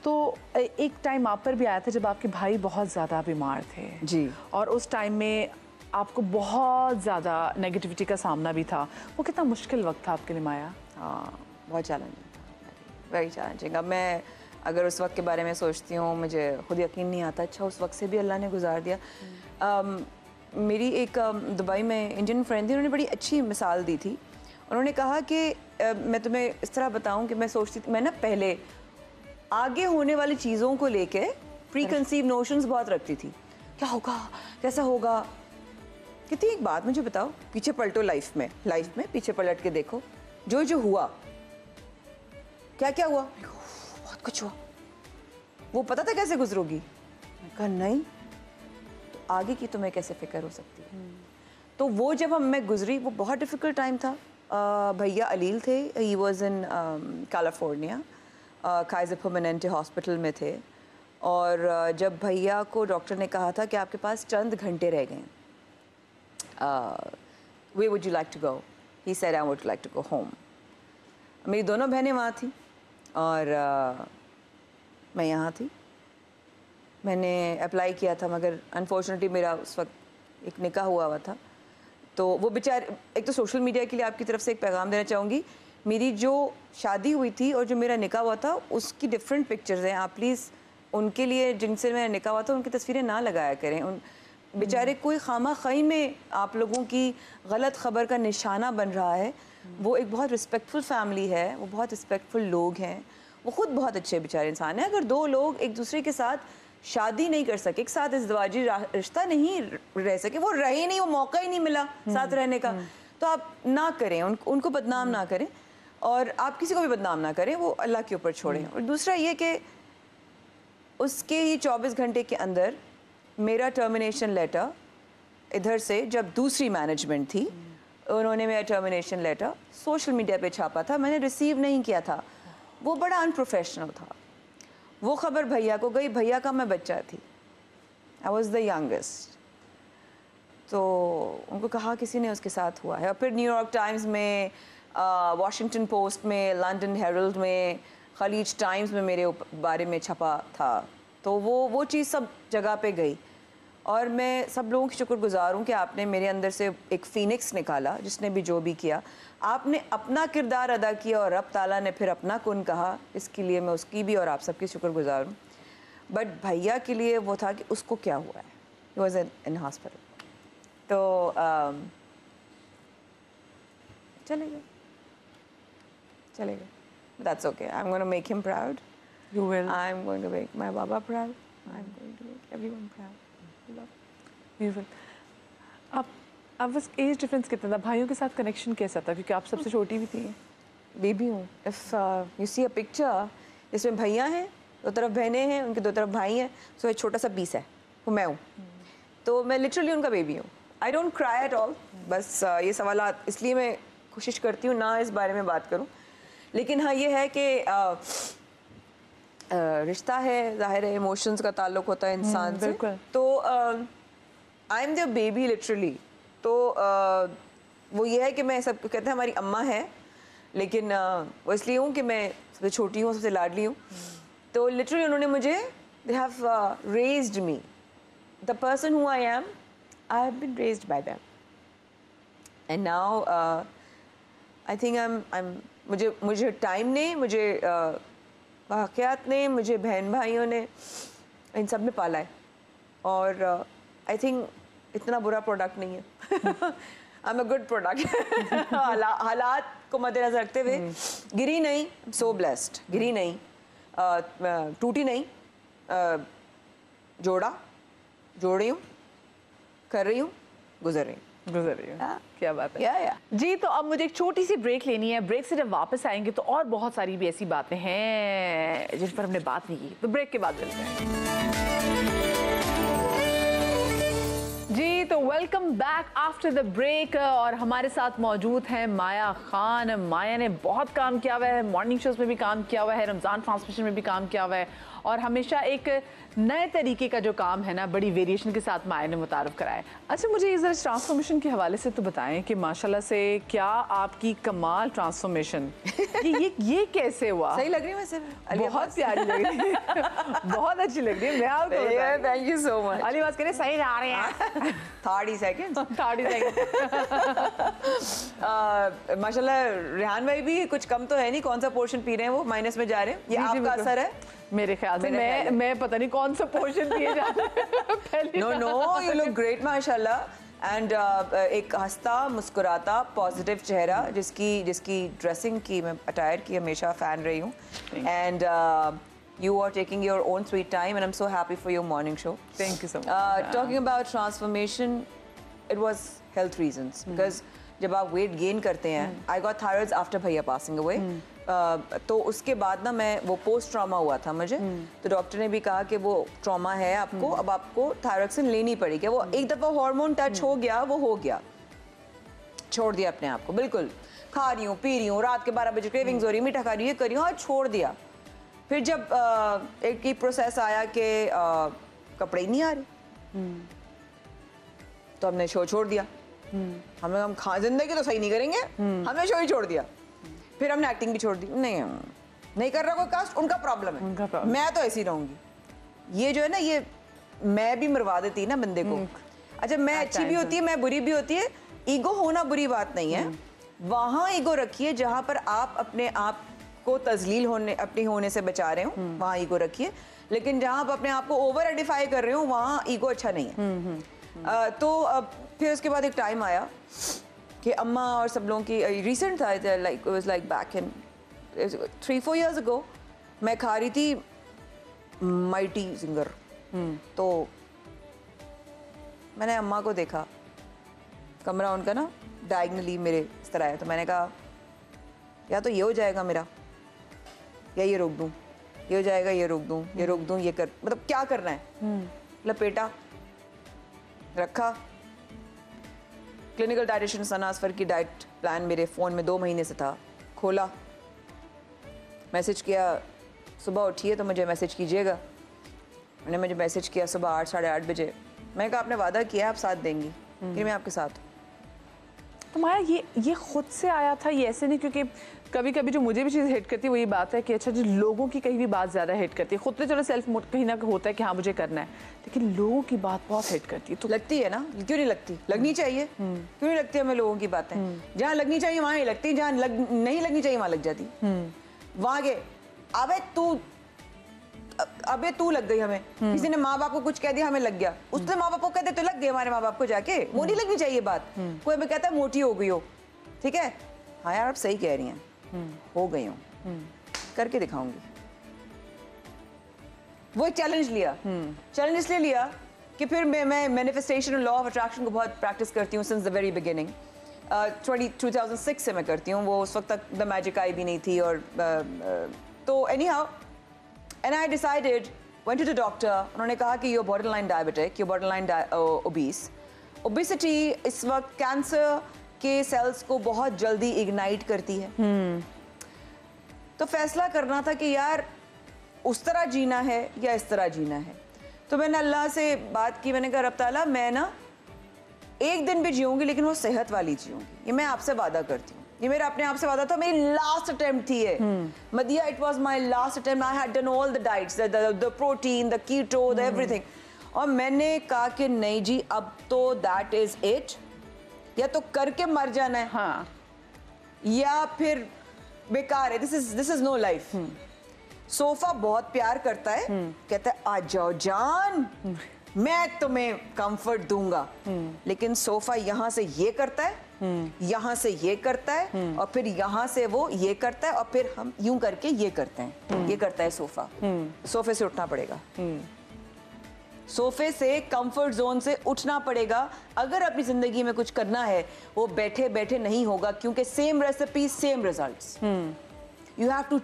तो एक टाइम आप पर भी आया था जब आपके भाई बहुत ज़्यादा बीमार थे जी, और उस टाइम में आपको बहुत ज़्यादा नेगेटिविटी का सामना भी था। वो कितना मुश्किल वक्त था आपके लिए माया? हाँ, बहुत चैलेंजिंग था, वेरी चैलेंजिंग। अब मैं अगर उस वक्त के बारे में सोचती हूँ मुझे खुद यकीन नहीं आता। अच्छा, उस वक्त से भी अल्लाह ने गुजार दिया। मेरी एक दुबई में इंडियन फ्रेंड थी, उन्होंने बड़ी अच्छी मिसाल दी थी। उन्होंने कहा कि मैं तुम्हें इस तरह बताऊं कि मैं सोचती थी, मैं ना पहले आगे होने वाली चीज़ों को लेके प्री कंसीव नोशंस बहुत रखती थी। क्या होगा, कैसा होगा। कहती एक बात मुझे बताओ, पीछे पलटो लाइफ में पीछे पलट के देखो, जो जो हुआ, क्या क्या हुआ। बहुत कुछ हुआ। वो पता था कैसे गुजरोगी। मैंने कहा नहीं, तो आगे की तुम्हें कैसे फिक्र हो सकती है। तो वो जब मैं गुजरी, वो बहुत डिफ़िकल्ट टाइम था। भैया अलील थे, he was in California, Kaiser Permanente hospital में थे। और जब भैया को डॉक्टर ने कहा था कि आपके पास चंद घंटे रह गए, where would you like to go, he said I would like to go home. मेरी दोनों बहनें वहाँ थी और मैं यहाँ थी। मैंने अप्लाई किया था, मगर अनफॉर्चुनेटली मेरा उस वक्त एक निकाह हुआ था। तो वो बेचारे, एक तो सोशल मीडिया के लिए आपकी तरफ से एक पैगाम देना चाहूँगी, मेरी जो शादी हुई थी और जो मेरा निकाह हुआ था उसकी डिफरेंट पिक्चर्स हैं। आप प्लीज़ उनके लिए, जिनसे मेरा निकाह हुआ था, उनकी तस्वीरें ना लगाया करें। उन बेचारे कोई खामा खई में आप लोगों की गलत खबर का निशाना बन रहा है। वो एक बहुत रिस्पेक्टफुल फैमिली है, वो बहुत रिस्पेक्टफुल लोग हैं, वो खुद बहुत अच्छे बेचारे इंसान हैं। अगर दो लोग एक दूसरे के साथ शादी नहीं कर सके, एक साथ इज़्दिवाजी रिश्ता नहीं रह सके, वो रहे नहीं, वो मौका ही नहीं मिला साथ रहने का, तो आप ना करें, उनको बदनाम ना करें और आप किसी को भी बदनाम ना करें, वो अल्लाह के ऊपर छोड़ें। और दूसरा ये कि उसके ही 24 घंटे के अंदर मेरा टर्मिनेशन लेटर इधर से, जब दूसरी मैनेजमेंट थी, उन्होंने मेरा टर्मिनेशन लेटर सोशल मीडिया पे छापा था, मैंने रिसीव नहीं किया था। वो बड़ा अनप्रोफेशनल था। वो खबर भैया को गई, भैया का मैं बच्चा थी, आई वॉज द यंगेस्ट। तो उनको कहा किसी ने उसके साथ हुआ है। और फिर न्यूयॉर्क टाइम्स में, वॉशिंगटन पोस्ट में, लंदन हेरल्ड में, खलीज टाइम्स में मेरे बारे में छपा था। तो वो चीज़ सब जगह पे गई। और मैं सब लोगों की शुक्रगुजार हूँ कि आपने मेरे अंदर से एक फ़ीनिक्स निकाला, जिसने भी जो भी किया, आपने अपना किरदार अदा किया और रब ताला ने फिर अपना कुन कहा। इसके लिए मैं उसकी भी और आप सबकी शुक्रगुजार हूँ। बट भैया के लिए वो था कि उसको क्या हुआ है, ही वॉज इन हॉस्पिटल। तो चले गए। That's okay, I am going to make him proud. You will. I am going to make my बाबा proud. I am going to make everyone proud. You will. आप बस एज डिफरेंस कितना था, भाइयों के साथ कनेक्शन कैसा था, क्योंकि आप सबसे छोटी भी थी? बेबी हूँ। If you see a picture, इसमें भैया हैं, दो तरफ बहनें हैं, उनके दो तरफ भाई हैं, सो एक छोटा सा पीस है, वो मैं हूँ। तो मैं लिटरली उनका बेबी हूँ। I don't cry at all. बस ये सवालात, इसलिए मैं कोशिश करती हूँ ना इस बारे में बात करूँ। लेकिन हाँ, ये है कि रिश्ता है, जाहिर है इमोशंस का ताल्लुक होता है इंसान से। तो I am the baby literally. तो वो ये है कि मैं, सब कहते हैं हमारी अम्मा है, लेकिन वो इसलिए हूँ कि मैं सबसे छोटी हूँ, सबसे लाडली हूँ। तो लिटरली उन्होंने मुझे, they have raised me, the person who I am, I have been raised by them. And now I think मुझे टाइम ने, मुझे वाक़यात ने, मुझे बहन भाइयों ने, इन सब ने पाला है। और आई थिंक इतना बुरा प्रोडक्ट नहीं है। I am a good product. हालात को मद्देनजर रखते हुए गिरी नहीं, सो ब्लेस्ड, गिरी नहीं, टूटी नहीं, जोड़ रही हूँ, कर रही हूँ, गुजर रही हूँ। क्या बात है। जी, तो अब मुझे एक छोटी सी ब्रेक लेनी है। ब्रेक से जब वापस आएंगे तो और बहुत सारी भी ऐसी बातें हैं जिन पर हमने बात नहीं की, तो ब्रेक के बाद मिलते हैं। जी, तो welcome back after the break और हमारे साथ मौजूद हैं माया खान। माया ने बहुत काम किया हुआ है, मॉर्निंग शोज में भी काम किया हुआ है, रमज़ान ट्रांसमिशन में भी काम किया हुआ है और हमेशा एक नए तरीके का जो काम है ना, बड़ी वेरिएशन के साथ माया ने मुतारफ़ कराया। अच्छा, मुझे इस ट्रांसफॉर्मेशन के हवाले से तो बताएं कि माशाल्लाह से क्या आपकी कमाल ट्रांसफॉर्मेशन ये कैसे हुआ? सही लग रही है वैसे? बहुत प्यारी लग रही है बहुत अच्छी लग रही है। मैं आपको thank you so much. Ali बात करें, सही जा रहे हैं 30 सेकंड 30 सेकंड। माशाल्लाह रेहान भाई भी कुछ कम तो है नहीं, कौन सा पोर्शन पी रहे हैं वो माइनस में जा रहे हैं, ये आपका असर है मेरे ख्याल से। मैं पता नहीं कौन सा पोर्शन पिए जा रहे हैं। नो यू लुक ग्रेट माशाल्लाह एंड एक हंसता मुस्कुराता पॉजिटिव चेहरा, जिसकी ड्रेसिंग की मैं अटायर की हमेशा फैन रही हूँ and you are taking your own sweet time and I'm so happy for your morning show. Thank you so much. Talking about transformation, it was health reasons because जब आप weight gain करते हैं, I got thyroids after भैया passing away. तो उसके बाद ना मैं वो पोस्ट ट्रॉमा हुआ था मुझे, तो डॉक्टर ने भी कहा कि वो ट्रॉमा है आपको, अब आपको थायरॉक्सिन लेनी पड़ेगी। वो एक दफ़ा हार्मोन टच हो गया, वो हो गया, छोड़ दिया अपने आप को बिल्कुल। खा रही हूँ, पी रही हूँ, रात के 12 बजे क्रेविंग्स हो रही, मीठा खा रही हूँ, ये कर रही हूँ, और छोड़ दिया। फिर जब एक ही प्रोसेस आया कि कपड़े ही नहीं आ रहे, तो हमने शो छोड़ दिया। हम जिंदगी तो सही नहीं करेंगे, हमने शो ही छोड़ दिया। फिर हमने एक्टिंग भी छोड़ दी, नहीं कर रहा कोई कास्ट, उनका प्रॉब्लम है, मैं तो ऐसी रहूंगी। ये जो है ना, ये मैं भी मरवा देती है ना बंदे को। अच्छा, मैं अच्छी भी होती है, मैं बुरी भी होती है। ईगो होना बुरी बात नहीं है, वहां ईगो रखिए जहां पर आप अपने आप को तजलील होने से बचा रहे हो, वहां ईगो रखिए। लेकिन जहां आप अपने आप को ओवर एडिफाई कर रहे हो, वहां ईगो अच्छा नहीं है। तो फिर उसके बाद एक टाइम आया कि अम्मा और सब लोगों की, रिसेंट था, like was like back in 3-4 years ago, मैं खा रही थी माइटी सिंगर, तो मैंने अम्मा को देखा, कमरा उनका ना डायगनली मेरे इस तरह है, तो मैंने कहा या तो ये हो जाएगा मेरा, या ये रोक दूं, ये हो जाएगा, ये रोक दूं, ये रोक दूं, ये कर, मतलब क्या करना है। लपेटा, रखा। क्लिनिकल डाइटिशियन सना असफर की डाइट प्लान मेरे फ़ोन में 2 महीने से था, खोला, मैसेज किया, सुबह उठिए तो मुझे मैसेज कीजिएगा। मैंने मुझे मैसेज किया सुबह 8-8:30 बजे। मैंने कहा आपने वादा किया आप साथ देंगी, फिर मैं आपके साथ हूँ। तो माया ये खुद से आया था, ये ऐसे नहीं? क्योंकि कभी कभी जो मुझे भी चीज़ हिट करती है वो ये बात है कि अच्छा, जो लोगों की कहीं भी बात ज़्यादा हिट करती है, खुद तो चलो सेल्फ कहीं ना होता है कि हाँ मुझे करना है, लेकिन लोगों की बात बहुत हिट करती है। तो लगती है ना, क्यों नहीं लगती? लगनी चाहिए। क्यों नहीं लगती हमें लोगों की बातें? जहाँ लगनी चाहिए वहाँ नहीं लगती, जहाँ नहीं लगनी चाहिए वहाँ लग जाती। वहाँ के अबे तू लग गई हमें, किसी ने माँ बाप को कुछ कह दिया, हमें लग गया। उसने माँ बाप को कहते तो लग गए हमारे माँ बाप को जाके, वो नहीं लगनी चाहिए बात। कोई हमें कहता है मोटी हो गई हो, ठीक है, हाँ यार आप सही कह रही हैं, हो गई हूँ, करके दिखाऊंगी। वो एक चैलेंज लिया। चैलेंज इसलिए लिया कि फिर मैं मैनिफेस्टेशन और लॉ ऑफ अट्रैक्शन को बहुत प्रैक्टिस करती हूँ सिंस द वेरी बिगिनिंग। 2006 से मैं करती हूँ, वो उस वक्त तक द मैजिक आई भी नहीं थी। और तो any how, and I decided, went to the doctor, उन्होंने कहा कि you're borderline diabetic, you're borderline obese. Obesity इस वक्त कैंसर के सेल्स को बहुत जल्दी इग्नाइट करती है। तो फैसला करना था कि यार उस तरह जीना है या इस तरह जीना है। तो मैंने अल्लाह से बात की, मैंने कहा रब ताला, मैं ना एक दिन भी जीऊंगी लेकिन वो सेहत वाली जीऊंगी, ये मैं आपसे वादा करती हूँ। ये मेरा अपने आप से वादा था, मेरी लास्ट अटेम्प्ट थी ये। मदिया, it was my last attempt, I had done all the diets, the protein, the keto, the everything. और मैंने कहा कि नहीं जी, अब तो दैट इज इट, या तो करके मर जाना है, हाँ, या फिर बेकार है, this is no life. Sofa बहुत प्यार करता है, कहता है आ जाओ जान, मैं तुम्हें कंफर्ट दूंगा, लेकिन सोफा यहाँ से ये करता है, यहाँ से ये करता है, और फिर यहाँ से वो ये करता है, और फिर हम यूं करके ये करते हैं, ये करता है सोफा। सोफे से उठना पड़ेगा, सोफे से कंफर्ट जोन से उठना पड़ेगा। अगर अपनी जिंदगी में कुछ करना है, वो बैठे बैठे नहीं होगा, क्योंकि same recipe same results. You have to